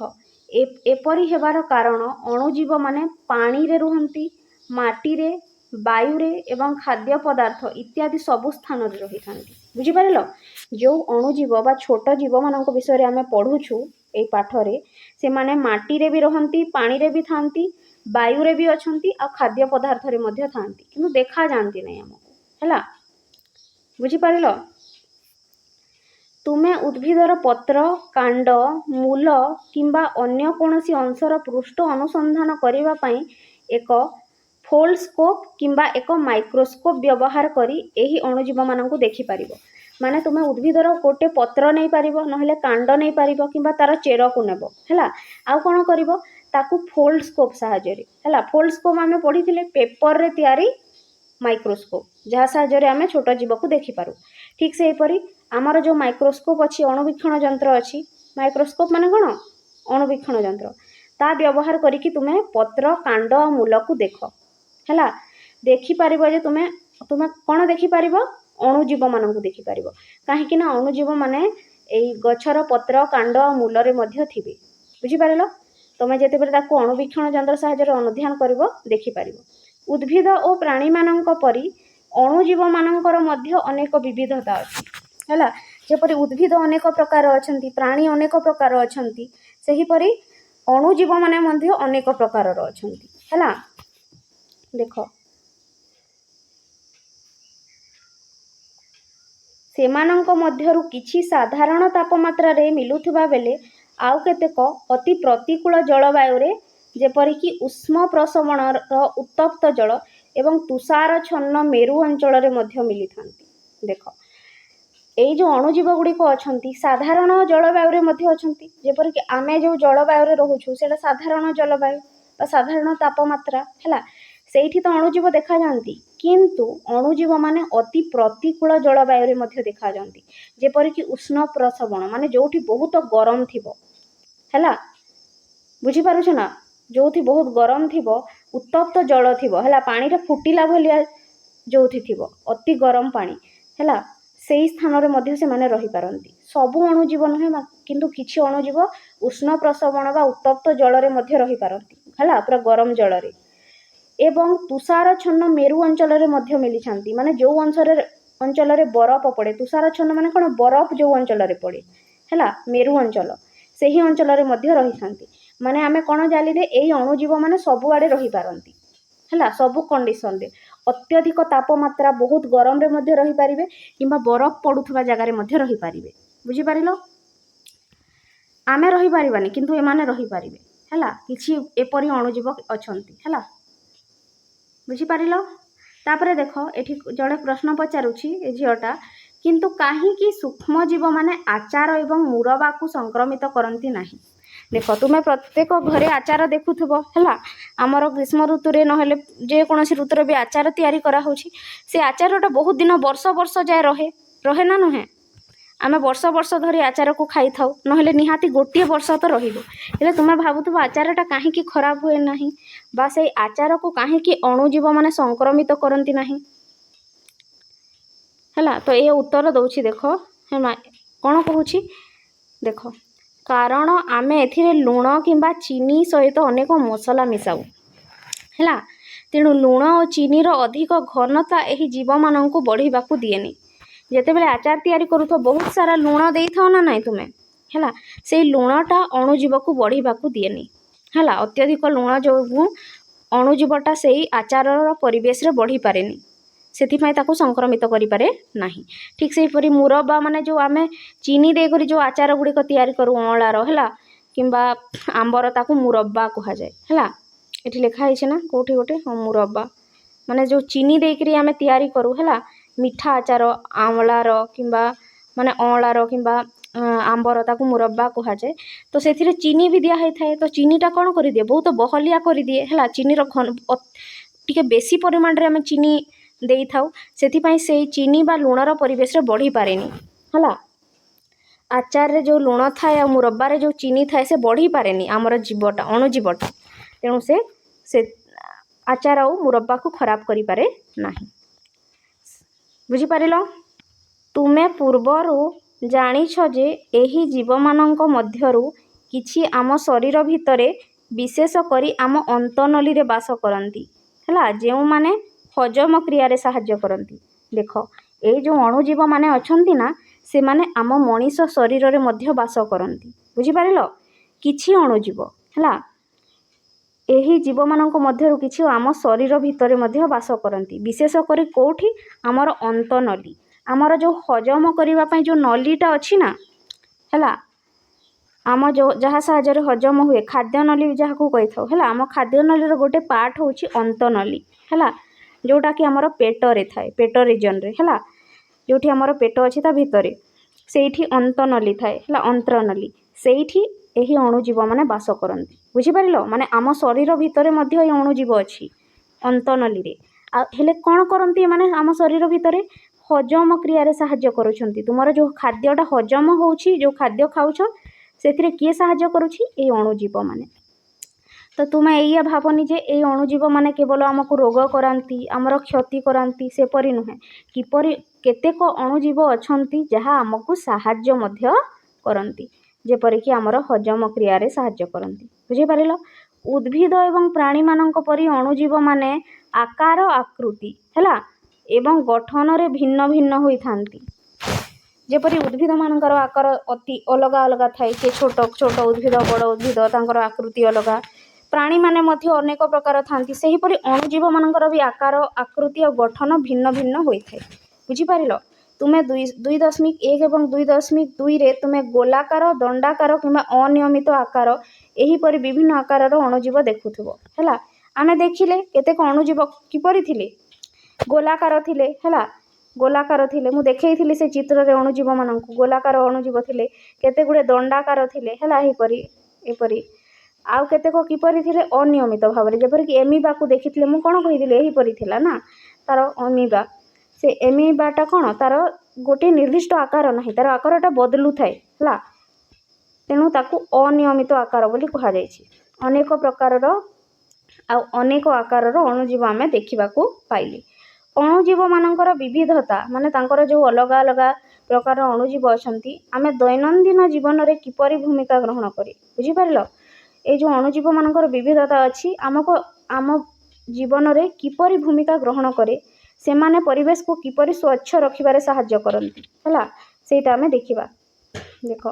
ଏପରି ହେବାର କାରଣ ଅଣୁଜୀବମାନେ ପାଣିରେ ରୁହନ୍ତି, ମାଟିରେ, ବାୟୁରେ ଏବଂ ଖାଦ୍ୟ ପଦାର୍ଥ ଇତ୍ୟାଦି ସବୁ ସ୍ଥାନରେ ରହିଥାନ୍ତି। ବୁଝିପାରିଲ? ଯେଉଁ ଅଣୁଜୀବ ବା ଛୋଟ ଜୀବମାନଙ୍କ ବିଷୟରେ ଆମେ ପଢ଼ୁଛୁ ଏଇ ପାଠରେ, ସେମାନେ ମାଟିରେ ବି ରହନ୍ତି, ପାଣିରେ ବି ଥାନ୍ତି, ବାୟୁରେ ବି ଅଛନ୍ତି, ଆଉ ଖାଦ୍ୟ ପଦାର୍ଥରେ ମଧ୍ୟ ଥାନ୍ତି, କିନ୍ତୁ ଦେଖାଯାଆନ୍ତି ନାହିଁ ଆମକୁ ହେଲା। ବୁଝିପାରିଲ? ତୁମେ ଉଦ୍ଭିଦର ପତ୍ର, କାଣ୍ଡ, ମୂଳ କିମ୍ବା ଅନ୍ୟ କୌଣସି ଅଂଶର ପୃଷ୍ଠ ଅନୁସନ୍ଧାନ କରିବା ପାଇଁ ଏକ ଫୋଲ୍ଡସ୍କୋପ୍ କିମ୍ବା ଏକ ମାଇକ୍ରୋସ୍କୋପ୍ ବ୍ୟବହାର କରି ଏହି ଅଣୁଜୀବମାନଙ୍କୁ ଦେଖିପାରିବ। ମାନେ ତୁମେ ଉଦ୍ଭିଦର ଗୋଟେ ପତ୍ର ନେଇପାରିବ, ନହେଲେ କାଣ୍ଡ ନେଇପାରିବ, କିମ୍ବା ତାର ଚେରକୁ ନେବ ହେଲା। ଆଉ କ'ଣ କରିବ? ତାକୁ ଫୋଲ୍ଡସ୍କୋପ୍ ସାହାଯ୍ୟରେ ହେଲା, ଫୋଲ୍ଡସ୍କୋପ୍ ଆମେ ପଢ଼ିଥିଲେ ପେପରରେ ତିଆରି ମାଇକ୍ରୋସ୍କୋପ୍, ଯାହା ସାହାଯ୍ୟରେ ଆମେ ଛୋଟ ଜୀବକୁ ଦେଖିପାରୁ। ଠିକ୍ ସେହିପରି ଆମର ଯେଉଁ ମାଇକ୍ରୋସ୍କୋପ୍ ଅଛି, ଅଣୁବୀକ୍ଷଣ ଯନ୍ତ୍ର ଅଛି, ମାଇକ୍ରୋସ୍କୋପ୍ ମାନେ କ'ଣ? ଅଣୁବୀକ୍ଷଣ ଯନ୍ତ୍ର। ତା ବ୍ୟବହାର କରିକି ତୁମେ ପତ୍ର, କାଣ୍ଡ ଆଉ ମୂଳକୁ ଦେଖ ହେଲା। ଦେଖିପାରିବ ଯେ ତୁମେ କ'ଣ ଦେଖିପାରିବ? ଅଣୁଜୀବମାନଙ୍କୁ ଦେଖିପାରିବ। କାହିଁକି ନା ଅଣୁଜୀବମାନେ ଏଇ ଗଛର ପତ୍ର, କାଣ୍ଡ ଆଉ ମୂଳରେ ମଧ୍ୟ ଥିବେ। ବୁଝିପାରିଲ? ତୁମେ ଯେତେବେଳେ ତାକୁ ଅଣୁବୀକ୍ଷଣ ଯନ୍ତ୍ର ସାହାଯ୍ୟରେ ଅନୁଧ୍ୟାନ କରିବ ଦେଖିପାରିବ। ଉଦ୍ଭିଦ ଓ ପ୍ରାଣୀମାନଙ୍କ ପରି ଅଣୁଜୀବମାନଙ୍କର ମଧ୍ୟ ଅନେକ ବିବିଧତା ଅଛି ହେଲା। ଯେପରି ଉଦ୍ଭିଦ ଅନେକ ପ୍ରକାର ଅଛନ୍ତି, ପ୍ରାଣୀ ଅନେକ ପ୍ରକାର ଅଛନ୍ତି, ସେହିପରି ଅଣୁଜୀବମାନେ ମଧ୍ୟ ଅନେକ ପ୍ରକାରର ଅଛନ୍ତି ହେଲା। ଦେଖ ସେମାନଙ୍କ ମଧ୍ୟରୁ କିଛି ସାଧାରଣ ତାପମାତ୍ରାରେ ମିଳୁଥିବା ବେଳେ ଆଉ କେତେକ ଅତି ପ୍ରତିକୂଳ ଜଳବାୟୁରେ, ଯେପରିକି ଉଷ୍ମ ପ୍ରସବଣର ଉତ୍ତପ୍ତ ଜଳ ଏବଂ ତୁଷାରଚ୍ଛନ୍ନ ମେରୁ ଅଞ୍ଚଳରେ ମଧ୍ୟ ମିଳିଥାନ୍ତି। ଦେଖ ଏଇ ଯେଉଁ ଅଣୁଜୀବ ଗୁଡ଼ିକ ଅଛନ୍ତି ସାଧାରଣ ଜଳବାୟୁରେ ମଧ୍ୟ ଅଛନ୍ତି। ଯେପରିକି ଆମେ ଯେଉଁ ଜଳବାୟୁରେ ରହୁଛୁ ସେଇଟା ସାଧାରଣ ଜଳବାୟୁ ବା ସାଧାରଣ ତାପମାତ୍ରା ହେଲା। ସେଇଠି ତ ଅଣୁଜୀବ ଦେଖାଯାଆନ୍ତି, କିନ୍ତୁ ଅଣୁଜୀବମାନେ ଅତି ପ୍ରତିକୂଳ ଜଳବାୟୁରେ ମଧ୍ୟ ଦେଖାଯାଆନ୍ତି। ଯେପରିକି ଉଷ୍ଣ ପ୍ରସବଣ ମାନେ ଯେଉଁଠି ବହୁତ ଗରମ ଥିବ ହେଲା। ବୁଝିପାରୁଛ ନା? जोथि बहुत गरम थिबो उत्तप्त जल थिबो हैला पानी रे फुटिला भलिया जोथि थिबो अति गरम पानी हैला सेई स्थान रे मध्ये से माने रही पारंती सबु अणुजीव नुहे किंतु किछि अणुजीव उष्ण प्रसवण बा उत्तप्त जल रे मध्ये रही पारंती हैला पूरा गरम जल रे एवं तुषारच्छन्न मेरु अंचल रे मध्ये मिलिछांती माने जो अंचल रे बरफ पड़े तुषारच्छन्न माने कोन बरफ जो अंचल रे पड़े हैला मेरु अंचल सेही अंचल रे मध्ये रहिथांती माने आमे कोन जालिले एई अणुजीव माने सबु आडे रही पारंती हैला सबु कंडीशन रे अत्यधिक तापमात्रा बहुत गरम रे मध्ये रही पारिबे किंबा बरफ पडुथबा जगह रे मध्ये रही पारिबे बुझी पारिलो आमे रही पारिबानी किंतु एमाने रही पारिबे हैला किछि एपरि अणुजीव अछंती हैला बुझी पारिलो तापरे देखो एठी जड़े प्रश्न पचारुछि ए झियोटा किंतु काहींकि सूक्ष्म जीव माने आचार एवं मुरबा को संक्रमित करंती नाही देख तुम्हें प्रत्येक घरे आचार देखुथबो हैला आमर ग्रीष्म ऋतु रे नहेले जे कोनोसी ऋतु रे भी आचार तयारी करा होछि से आचारटा बहुत दिन वर्ष वर्ष जाय रहे ना नुहे आमे वर्ष वर्ष धरी आचार को खाई थाउ नहेले निहाती गोटे वर्ष तो रहिबो हेले तुमे भाबुथबो आचारटा काहींकि खराब हुए नाही बा से आचार को काहींकि अणुजीव माने संक्रमित करंती नाही हैला तो ये उत्तर दउछि देखो हेमा कोन कहूछि देखो कारण आमे एथिरे लुण किंबा चीनी सहित अनेक मसला मिसाऊ हैला तेणु लुण और चीनी रो अधिक घनता एही जीव माननकु बढ़िबाकू दिएनी जेते बेले आचार तयारी करूथो बहुत सारा लुण देई थाओ ना नाही तुमे हैला से लुणटा अणुजीव को बढ़िबाकू दिएनी हैला अत्यधिक लुण जो अणुजीवटा सेही आचारर परिवेश रे बढ़ी पारेनी सेथिपाई ताकू संक्रमित करि पारे नाही ठीक से परी मुरबा माने जो आमे चीनी दे करी जो आचार गुडी को तयारी करू अळार हैला किंबा आंबर ताकू मुरब्बा कहा जाय हैला एठी लिखा है ना कोठी गोटे मुरब्बा माने जो चीनी दे करी आमे तयारी करू हैला मीठा आचार आंवलार किंबा माने अळार किंबा आंबर ताकू मुरब्बा कहा जाय तो सेथिरे चीनी भी दिया है थाए तो चीनीटा कोन करि दिए बहुत बहलिया करि दिए हैला चीनी रो घन टिके बेसी परिमाण रे आमे चीनी देई थाउ सेथिपाई से चीनी बा लुणर परिवेश रे बढ़ी पारेनी हला आचार रे जो लुण थाए आ मुरब्बा रे जो चीनी थाए से बढ़ी पारेनी आमर जीवटा अणुजीवटा तेणु से आचार आ मुरब्बा को खराब करि पारे नाही बुझी पारिलो तुमे पूर्वरु जानिछ जे एही जीव मानक मध्यरु किछि आम शरीर भितरे विशेष करी आम अंतनली रे वास करंती हला जेउ माने हजम क्रिया रे साहाय्य करंती देख ए जो अणुजीव माने अछंती ना से माने आम मनीष शरीर रे मध्य वास करंती बुझी पारिलो किछि अणुजीव हला एही जीव मानक मध्यरु किछि आम शरीर भितरे मध्य वास करंती विशेष करी कोठी आमर अंतनली आमर जो हजम करिवा पई जो नलीटा अछि ना हला आम जो जहाँ साहाय्य हजम हुए खाद्य नली जहाँ को कही था है आम खाद्य नली गोटे पार्ट हूँ अंतनली है जोटा कि आमर पेट रे थाए पेट रिजन रे है जो आमर पेट अच्छी ता भितर से अंतनली थाए है अंत्रनली से यही अणुजीव माने वास करती बुझीपार माने आम शरीर भितर मध्य ये अणुजीव अच्छी अंतनली रे हेले कौन करती माने आम शरीर भितर हजम क्रिया रे साहाय्य करुछंती तुमर जो खाद्यटा हजम होउछि जो खाद्य खाउछ से किए साहाय्य करुछि ए अणुजीव माने तो तुम्हें या भावनी जे ए अणुजीव माने केवल आमको रोग करांती आमर क्षति करांती से परि नुहे किपरि केतेक अणुजीव अछंती जहाँ आमको साहाय्य मध्य करंती जेपरिक आमर हजम क्रिया रे साहाय्य करंती बुझी पारिलो उद्भिद एवं प्राणी मानक परि अणुजीव माने आकार आकृति हैला एवं गठन रे भिन्न भिन्न होई थांती जेपरि उद्भिद मानकर आकार अति अलग अलग थाए के छोट छोट उद्भिद बड़ उद्भिद तांकर आकृति अलग प्राणी माने मध्य अनेक प्रकार थांती सेही परि अणुजीव मानकर भी आकार आकृति और गठन भिन्न भिन्न होई थाए बुझी पारिलो तुमे 2.1 एवं 2.2 रे तुमे गोलाकार दंडाकार किंबा अनियमित आकार एही परि विभिन्न आकार अणुजीव देखुथबो हैला आमे देखिले केतेक अणुजीव किपरि थिले गोलाकार थिले हैला गोलाकार थिले मु देखैथिली से चित्र रे अणुजीव माननकु गोलाकार अणुजीव थिले केते गुडे दंडाकार थिले हैला एपरि आउ केतेक किपरि थिले अनियमित भाव जेपरि कि एमिबा को देखिथिले मु कोन कहिदिले एही परि थिला ना तार अमिबा से एमिबाटा कोन तार गोटे निर्दिष्ट आकार नाही तार आकारटा बदलु थाए हैला तेणु ताकू अनियमित आकार बोली कहा जायछि ଅନେକ ପ୍ରକାରର ଆଉ ଅନେକ ଆକାରର ଅଣୁଜୀବ ଆମେ ଦେଖିବାକୁ ପାଇଲେ। ଅଣୁଜୀବମାନଙ୍କର ବିବିଧତା ମାନେ ତାଙ୍କର ଯେଉଁ ଅଲଗା ଅଲଗା ପ୍ରକାର ଅଣୁଜୀବ ଅଛନ୍ତି ଆମେ ଦୈନନ୍ଦିନ ଜୀବନରେ କିପରି ଭୂମିକା ଗ୍ରହଣ କରେ ବୁଝିପାରିଲ। এই ଯେଉଁ ଅଣୁଜୀବମାନଙ୍କର ବିବିଧତା ଅଛି ଆମକୁ ଆମ ଜୀବନରେ କିପରି ଭୂମିକା ଗ୍ରହଣ କରେ, ସେମାନେ ପରିବେଶକୁ କିପରି ସ୍ୱଚ୍ଛ ରଖିବାରେ ସାହାଯ୍ୟ କରନ୍ତି ହେଲା, ସେଇଟା ଆମେ ଦେଖିବା। ଦେଖ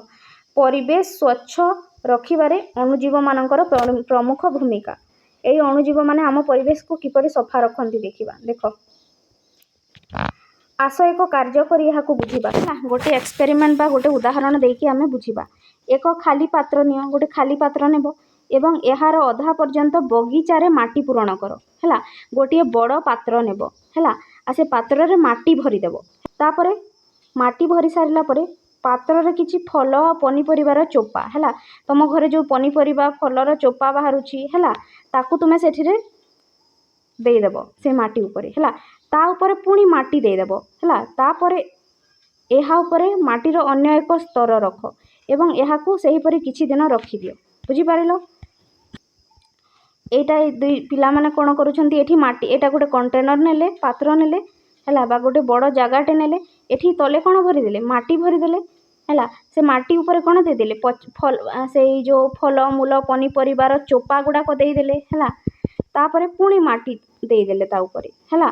ପରିବେଶ ସ୍ୱଚ୍ଛ ରଖିବାରେ ଅଣୁଜୀବମାନଙ୍କର ପ୍ରମୁଖ ଭୂମିକା। এই ଅଣୁଜୀବମାନେ ଆମ ପରିବେଶକୁ କିପରି ସଫା ରଖନ୍ତି ଦେଖିବା। ଦେଖ ଆସ ଏକ କାର୍ଯ୍ୟ କରି ଏହାକୁ ବୁଝିବା ହେଲା। ଗୋଟେ ଏକ୍ସପେରିମେଣ୍ଟ ବା ଗୋଟେ ଉଦାହରଣ ଦେଇକି ଆମେ ବୁଝିବା। ଏକ ଖାଲି ପାତ୍ର ନିଅ, ଗୋଟେ ଖାଲି ପାତ୍ର ନେବ ଏବଂ ଏହାର ଅଧା ପର୍ଯ୍ୟନ୍ତ ବଗିଚାରେ ମାଟି ପୂରଣ କର ହେଲା। ଗୋଟିଏ ବଡ଼ ପାତ୍ର ନେବ ହେଲା, ଆଉ ସେ ପାତ୍ରରେ ମାଟି ଭରିଦେବ। ତାପରେ ମାଟି ଭରି ସାରିଲା ପରେ ପାତ୍ରରେ କିଛି ଫଳ ଆଉ ପନିପରିବାର ଚୋପା ହେଲା, ତୁମ ଘରେ ଯେଉଁ ପନିପରିବା ଫଳର ଚୋପା ବାହାରୁଛି ହେଲା, ତାକୁ ତୁମେ ସେଠିରେ ଦେଇଦେବ ସେ ମାଟି ଉପରେ ହେଲା। ତା ଉପରେ ପୁଣି ମାଟି ଦେଇଦେବ ହେଲା। ତାପରେ ଏହା ଉପରେ ମାଟିର ଅନ୍ୟ ଏକ ସ୍ତର ରଖ ଏବଂ ଏହାକୁ ସେହିପରି କିଛି ଦିନ ରଖିଦିଅ। ବୁଝିପାରିଲ। এইটা দুই ପିଲାମାନେ କ'ଣ କରୁଛନ୍ତି, ଏଠି ମାଟି ଏଇଟା ଗୋଟେ କଣ୍ଟେନର ନେଲେ, ପାତ୍ର ନେଲେ ହେଲା, ବା ଗୋଟେ ବଡ଼ ଜାଗାଟେ ନେଲେ, ଏଠି ତଳେ କ'ଣ ଭରିଦେଲେ, ମାଟି ଭରିଦେଲେ ହେଲା। ସେ ମାଟି ଉପରେ କ'ଣ ଦେଇଦେଲେ, ସେଇ ଯେଉଁ ଫଳମୂଳ ପନିପରିବାର ଚୋପା ଗୁଡ଼ାକ ଦେଇଦେଲେ ହେଲା। ତାପରେ ପୁଣି ମାଟି ଦେଇଦେଲେ ତା ଉପରେ ହେଲା।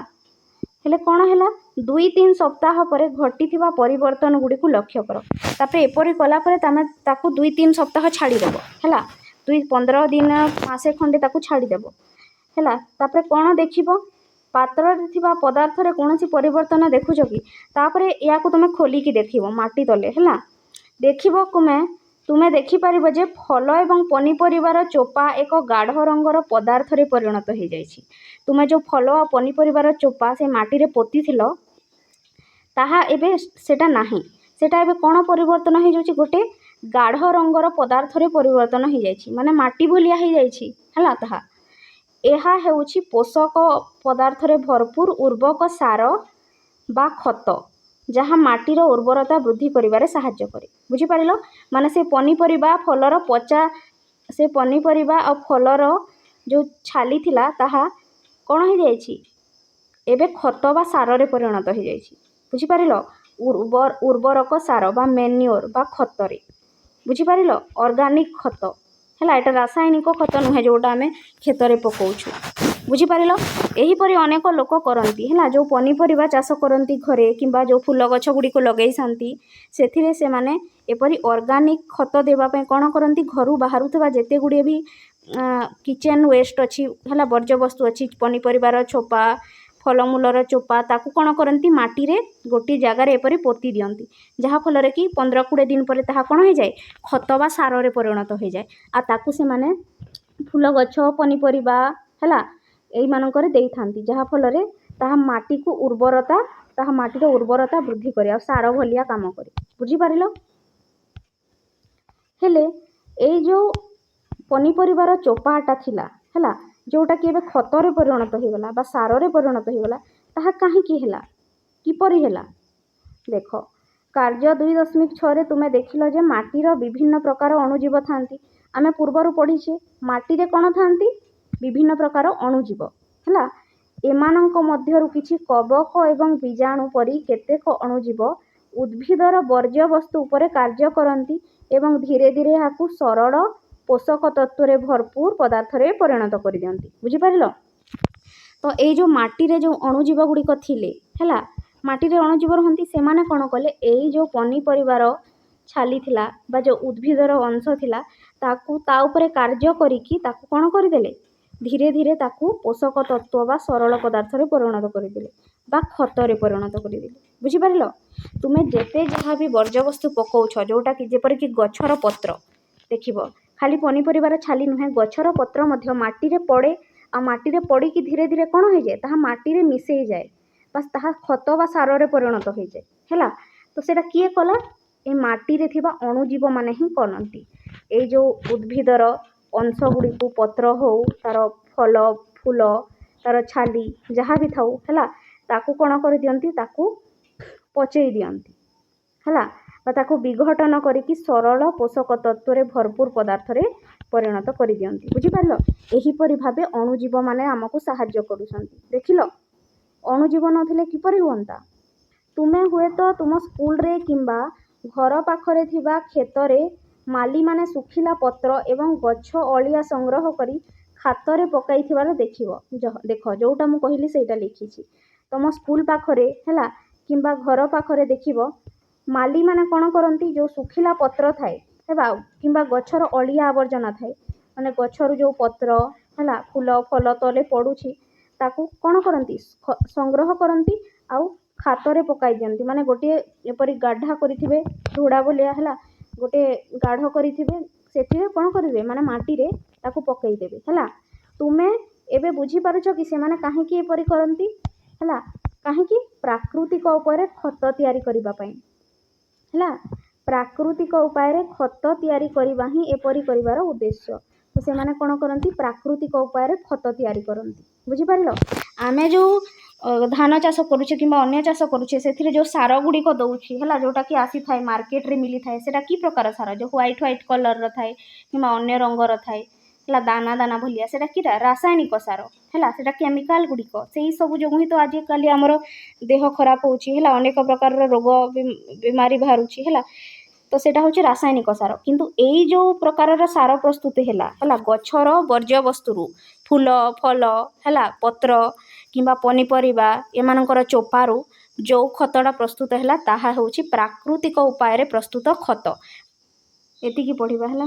ହେଲେ କ'ଣ ହେଲା, 2-3 ସପ୍ତାହ ପରେ ଘଟିଥିବା ପରିବର୍ତ୍ତନ ଗୁଡ଼ିକୁ ଲକ୍ଷ୍ୟ କର। ତାପରେ ଏପରି କଲା ପରେ ତମେ ତାକୁ 2-3 ସପ୍ତାହ ଛାଡ଼ିଦେବ ହେଲା। 15 ଦିନ ମାସେ ଖଣ୍ଡେ ତାକୁ ଛାଡ଼ିଦେବ ହେଲା। ତାପରେ କ'ଣ ଦେଖିବ, ପାତ୍ରରେ ଥିବା ପଦାର୍ଥରେ କୌଣସି ପରିବର୍ତ୍ତନ ଦେଖୁଛ କି? ତାପରେ ଏହାକୁ ତୁମେ ଖୋଲିକି ଦେଖିବ ମାଟି ତଳେ ହେଲା। ଦେଖିବ ତୁମେ ଦେଖିପାରିବ ଯେ ଫଳ ଏବଂ ପନିପରିବାର ଚୋପା ଏକ ଗାଢ଼ ରଙ୍ଗର ପଦାର୍ଥରେ ପରିଣତ ହୋଇଯାଇଛି। ତୁମେ ଯେଉଁ ଫଳ ଆଉ ପନିପରିବାର ଚୋପା ସେ ମାଟିରେ ପୋତିଥିଲ ତାହା ଏବେ ସେଟା ନାହିଁ। ସେଟା ଏବେ କ'ଣ ପରିବର୍ତ୍ତନ ହୋଇଯାଉଛି, ଗୋଟେ ଗାଢ଼ ରଙ୍ଗର ପଦାର୍ଥରେ ପରିବର୍ତ୍ତନ ହୋଇଯାଇଛି, ମାନେ ମାଟି ଭଳିଆ ହୋଇଯାଇଛି ହେଲା। ତାହା ଏହା ହେଉଛି ପୋଷକ ପଦାର୍ଥରେ ଭରପୁର ଉର୍ବକ ସାର ବା ଖତ, ଯାହା ମାଟିର ଉର୍ବରତା ବୃଦ୍ଧି କରିବାରେ ସାହାଯ୍ୟ କରେ। ବୁଝିପାରିଲ। ମାନେ ସେ ପନିପରିବା ଫଳର ପଚା, ସେ ପନିପରିବା ଆଉ ଫଳର ଯେଉଁ ଛାଲି ଥିଲା ତାହା କ'ଣ ହୋଇଯାଇଛି, ଏବେ ଖତ ବା ସାରରେ ପରିଣତ ହୋଇଯାଇଛି। ବୁଝିପାରିଲ। ଉର୍ବରକ ସାର ବା ମ୍ୟାନ୍ୟୁଅର ବା ଖତରେ। ବୁଝିପାରିଲ। ଅର୍ଗାନିକ୍ ଖତ ହେଲା, ଏଇଟା ରାସାୟନିକ ଖତ ନୁହେଁ ଯେଉଁଟା ଆମେ କ୍ଷେତରେ ପକାଉଛୁ। ବୁଝିପାରିଲ। ଏହିପରି ଅନେକ ଲୋକ କରନ୍ତି ହେଲା, ଯେଉଁ ପନିପରିବା ଚାଷ କରନ୍ତି ଘରେ କିମ୍ବା ଯେଉଁ ଫୁଲ ଗଛ ଗୁଡ଼ିକୁ ଲଗାଇଥାନ୍ତି ସେଥିରେ ସେମାନେ ଏପରି ଅର୍ଗାନିକ୍ ଖତ ଦେବା ପାଇଁ କ'ଣ କରନ୍ତି, ଘରୁ ବାହାରୁଥିବା ଯେତେ ଗୁଡ଼ିଏ ବି କିଚେନ୍ ୱେଷ୍ଟ ଅଛି ହେଲା, ବର୍ଜ୍ୟବସ୍ତୁ ଅଛି, ପନିପରିବାର ଚୋପା ଫଳମୂଳର ଚୋପା, ତାକୁ କ'ଣ କରନ୍ତି, ମାଟିରେ ଗୋଟିଏ ଜାଗାରେ ଏପରି ପୋତି ଦିଅନ୍ତି, ଯାହାଫଳରେ କି 15-20 ଦିନ ପରେ ତାହା କ'ଣ ହୋଇଯାଏ, ଖତ ବା ସାରରେ ପରିଣତ ହୋଇଯାଏ। ଆଉ ତାକୁ ସେମାନେ ଫୁଲ ଗଛ ପନିପରିବା ହେଲା ଏଇମାନଙ୍କରେ ଦେଇଥାନ୍ତି, ଯାହାଫଳରେ ତାହା ମାଟିକୁ ଉର୍ବରତା, ତାହା ମାଟିର ଉର୍ବରତା ବୃଦ୍ଧି କରେ ଆଉ ସାର ଭଳିଆ କାମ କରେ। ବୁଝିପାରିଲ। ହେଲେ ଏଇ ଯେଉଁ ପନିପରିବାର ଚୋପାଟା ଥିଲା ହେଲା, ଯେଉଁଟାକି ଏବେ ଖତରେ ପରିଣତ ହୋଇଗଲା ବା ସାରରେ ପରିଣତ ହୋଇଗଲା, ତାହା କାହିଁକି ହେଲା, କିପରି ହେଲା? ଦେଖ କାର୍ଯ୍ୟ 2.6ରେ ତୁମେ ଦେଖିଲ ଯେ ମାଟିର ବିଭିନ୍ନ ପ୍ରକାର ଅଣୁଜୀବ ଥାନ୍ତି। ଆମେ ପୂର୍ବରୁ ପଢ଼ିଛେ ମାଟିରେ କ'ଣ ଥାନ୍ତି, ବିଭିନ୍ନ ପ୍ରକାର ଅଣୁଜୀବ ହେଲା। ଏମାନଙ୍କ ମଧ୍ୟରୁ କିଛି କବକ ଏବଂ ବୀଜାଣୁ ପରି କେତେକ ଅଣୁଜୀବ ଉଦ୍ଭିଦର ବର୍ଜ୍ୟବସ୍ତୁ ଉପରେ କାର୍ଯ୍ୟ କରନ୍ତି ଏବଂ ଧୀରେ ଧୀରେ ଏହାକୁ ସରଳ ପୋଷକ ତତ୍ତ୍ୱରେ ଭରପୁର ପଦାର୍ଥରେ ପରିଣତ କରିଦିଅନ୍ତି। ବୁଝିପାରିଲ। ତ ଏଇ ଯେଉଁ ମାଟିରେ ଯେଉଁ ଅଣୁଜୀବ ଗୁଡ଼ିକ ଥିଲେ ହେଲା, ମାଟିରେ ଅଣୁଜୀବ ରହନ୍ତି, ସେମାନେ କ'ଣ କଲେ, ଏଇ ଯେଉଁ ପନିପରିବାର ଛାଲି ଥିଲା ବା ଯେଉଁ ଉଦ୍ଭିଦର ଅଂଶ ଥିଲା ତାକୁ ତା ଉପରେ କାର୍ଯ୍ୟ କରିକି ତାକୁ କ'ଣ କରିଦେଲେ, ଧୀରେ ଧୀରେ ତାକୁ ପୋଷକ ତତ୍ତ୍ୱ ବା ସରଳ ପଦାର୍ଥରେ ପରିଣତ କରିଦେଲେ ବା ଖତରେ ପରିଣତ କରିଦେଲେ। ବୁଝିପାରିଲ। ତୁମେ ଯେତେ ଯାହା ବି ବର୍ଜ୍ୟବସ୍ତୁ ପକାଉଛ, ଯେଉଁଟାକି ଯେପରିକି ଗଛର ପତ୍ର ଦେଖିବ, ଖାଲି ପନିପରିବାର ଛାଲି ନୁହେଁ, ଗଛର ପତ୍ର ମଧ୍ୟ ମାଟିରେ ପଡ଼େ ଆଉ ମାଟିରେ ପଡ଼ିକି ଧୀରେ ଧୀରେ କ'ଣ ହୋଇଯାଏ, ତାହା ମାଟିରେ ମିଶେଇଯାଏ ବା ତାହା ଖତ ବା ସାରରେ ପରିଣତ ହୋଇଯାଏ ହେଲା। ତ ସେଇଟା କିଏ କଲା, ଏ ମାଟିରେ ଥିବା ଅଣୁଜୀବମାନେ ହିଁ କରନ୍ତି। ଏଇ ଯେଉଁ ଉଦ୍ଭିଦର ଅଂଶ ଗୁଡ଼ିକୁ, ପତ୍ର ହେଉ, ତା'ର ଫଳ ଫୁଲ, ତା'ର ଛାଲି ଯାହା ବି ଥାଉ ହେଲା, ତାକୁ କ'ଣ କରିଦିଅନ୍ତି, ତାକୁ ପଚେଇ ଦିଅନ୍ତି ହେଲା, ବା ତାକୁ ବିଘଟନ କରିକି ସରଳ ପୋଷକ ତତ୍ତ୍ୱରେ ଭରପୁର ପଦାର୍ଥରେ ପରିଣତ କରିଦିଅନ୍ତି। ବୁଝିପାରିଲ? ଏହିପରି ଭାବେ ଅଣୁଜୀବମାନେ ଆମକୁ ସାହାଯ୍ୟ କରୁଛନ୍ତି। ଦେଖିଲ, ଅଣୁଜୀବ ନଥିଲେ କିପରି ହୁଅନ୍ତା? ତୁମେ ହୁଏତ ତୁମ ସ୍କୁଲରେ କିମ୍ବା ଘର ପାଖରେ ଥିବା କ୍ଷେତରେ ମାଲିମାନେ ଶୁଖିଲା ପତ୍ର ଏବଂ ଗଛ ଅଳିଆ ସଂଗ୍ରହ କରି ଖାତରେ ପକାଇଥିବାର ଦେଖିବ। ଦେଖ, ଯେଉଁଟା ମୁଁ କହିଲି ସେଇଟା ଲେଖିଛି। ତମ ସ୍କୁଲ ପାଖରେ ହେଲା କିମ୍ବା ଘର ପାଖରେ ଦେଖିବ ମାଲିମାନେ କ'ଣ କରନ୍ତି, ଯେଉଁ ଶୁଖିଲା ପତ୍ର ଥାଏ ହେଲା କିମ୍ବା ଗଛର ଅଳିଆ ଆବର୍ଜନା ଥାଏ, ମାନେ ଗଛରୁ ଯେଉଁ ପତ୍ର ହେଲା ଫୁଲ ଫଳ ତଳେ ପଡ଼ୁଛି ତାକୁ କ'ଣ କରନ୍ତି, ସଂଗ୍ରହ କରନ୍ତି ଆଉ ଖାତରେ ପକାଇ ଦିଅନ୍ତି। ମାନେ ଗୋଟିଏ ଏପରି ଗାଢ଼ା କରିଥିବେ, ଧୁଡ଼ା ଭଳିଆ ହେଲା ଗୋଟେ ଗାଢ଼ କରିଥିବେ, ସେଥିରେ କ'ଣ କରିବେ, ମାନେ ମାଟିରେ ତାକୁ ପକାଇଦେବେ ହେଲା। ତୁମେ ଏବେ ବୁଝିପାରୁଛ କି ସେମାନେ କାହିଁକି ଏପରି କରନ୍ତି ହେଲା? କାହିଁକି? ପ୍ରାକୃତିକ ଉପାୟରେ ଖତ ତିଆରି କରିବା ପାଇଁ ହେଲା। ପ୍ରାକୃତିକ ଉପାୟରେ ଖତ ତିଆରି କରିବା ହିଁ ଏପରି କରିବାର ଉଦ୍ଦେଶ୍ୟ। ତ ସେମାନେ କ'ଣ କରନ୍ତି, ପ୍ରାକୃତିକ ଉପାୟରେ ଖତ ତିଆରି କରନ୍ତି। ବୁଝିପାରିଲ? ଆମେ ଯେଉଁ ଧାନ ଚାଷ କରୁଛେ କିମ୍ବା ଅନ୍ୟ ଚାଷ କରୁଛେ ସେଥିରେ ଯେଉଁ ସାର ଗୁଡ଼ିକ ଦେଉଛି ହେଲା, ଯେଉଁଟାକି ଆସିଥାଏ ମାର୍କେଟରେ ମିଳିଥାଏ, ସେଇଟା କି ପ୍ରକାର ସାର? ଯେଉଁ ହ୍ୱାଇଟ୍ କଲର୍ର ଥାଏ କିମ୍ବା ଅନ୍ୟ ରଙ୍ଗର ଥାଏ ହେଲା, ଦାନା ଦାନା ଭଳିଆ, ସେଇଟା କିଟା? ରାସାୟନିକ ସାର ହେଲା। ସେଇଟା କେମିକାଲ ଗୁଡ଼ିକ। ସେଇ ସବୁ ଯୋଗୁଁ ହିଁ ତ ଆଜିକାଲି ଆମର ଦେହ ଖରାପ ହେଉଛି ହେଲା, ଅନେକ ପ୍ରକାରର ରୋଗ ବେମାରୀ ବାହାରୁଛି ହେଲା। ତ ସେଇଟା ହେଉଛି ରାସାୟନିକ ସାର। କିନ୍ତୁ ଏଇ ଯେଉଁ ପ୍ରକାରର ସାର ପ୍ରସ୍ତୁତ ହେଲା ଗଛର ବର୍ଜ୍ୟବସ୍ତୁରୁ, ଫୁଲ ଫଳ ହେଲା, ପତ୍ର କିମ୍ବା ପନିପରିବା ଏମାନଙ୍କର ଚୋପାରୁ ଯେଉଁ ଖତଟା ପ୍ରସ୍ତୁତ ହେଲା ତାହା ହେଉଛି ପ୍ରାକୃତିକ ଉପାୟରେ ପ୍ରସ୍ତୁତ ଖତ। ଏତିକି ପଢ଼ିବା ହେଲା।